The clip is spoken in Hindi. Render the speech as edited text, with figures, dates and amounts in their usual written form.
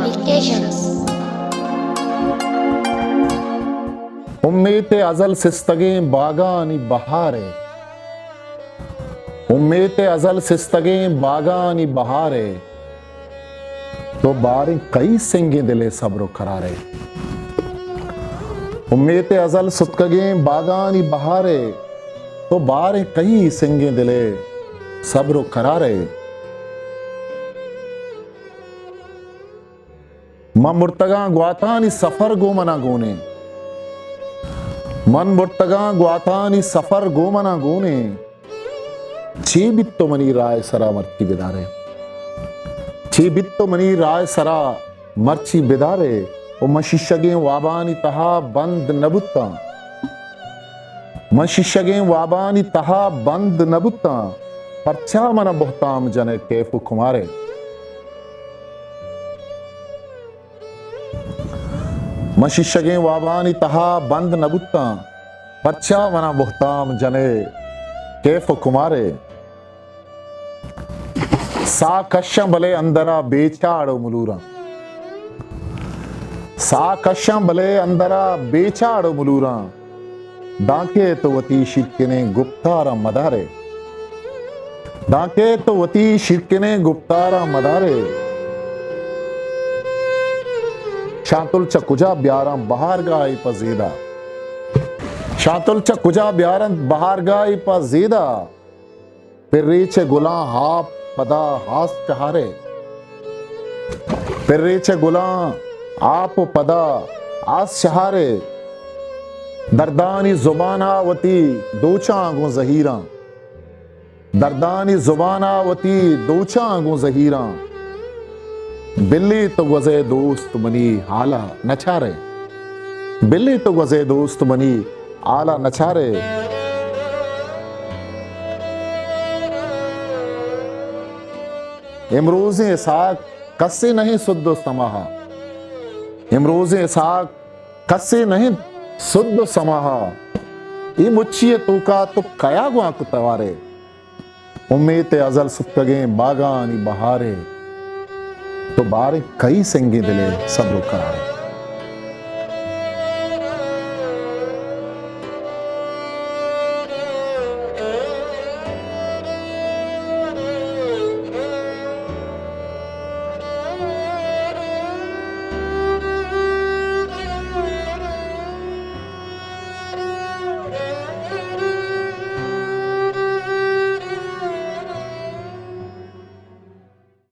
Publications. उम्मीद अजल सिस्तगें बागानी बहारे, उम्मीद अजल सिस्तगें बागानी बहारे, तो बारें कई सिंगे दिले सब्र करारे। उम्मीद अजल सिस्तगें बागानी बहारे, तो बारें कई सिंगे दिले सब्र करारे। मन मुर्तगा ग्वातानी सफर गोमना गोने, मन मुर्तगा ग्वातानी सफर गोमना गोने, ची बित्तो मनी राय सरा मर्ची बिदारे, ची बित्तो मनी राय सरा मर्ची बिदारे। ओ मशिशगे वाबानी तहा बंद नबुत्ता, मशिशगे वाबानी तहा बंद नबुत्ता, परचा मन बहुताम जने कैफु कुमारे। मशिशगे वाबानी तहा बंद नबुत्ता, परचा मना बहुताम जने कैफ कुमारे। सा कश्यम भले अंदरा बेचाड़ो मुलूरा, सा कश्यम भले अंदरा बेचाड़ो मुलूरा, दाके तो वती शिरकने गुप्तारा मदारे, दाके तो वती शिरकने गुप्तारा मदारे। शातुल चकुजा ब्यारम बहार गाई पजीदा, शातुल चकुजा ब्यारम बहार गाई पजीदा, पिर्रीचे गुला हाप पदा हास चहारे, पिर्रीचे गुला आप पदा आस चहारे। दर्दानी जुबानावती दोचांगो जहीरा, दर्दानी जुबानावती दोचांगो जहीरा, बिल्ली तो वज़े दोस्त बनी आला नचारे, बिल्ली तो वज़े दोस्त बनी आला नचारे। इमरोज़े साक कस्से नहीं सुद्दो समाहा, इमरोज़े साक कस्से नहीं सुद्दो समाहा, ई मुच्चिए तूका तो कया गुआ कुतवारे। उम्मीद अजल सुफ्तगें बागानी बहारे, तो बारे कई सिंगे दिले सब्र करारे।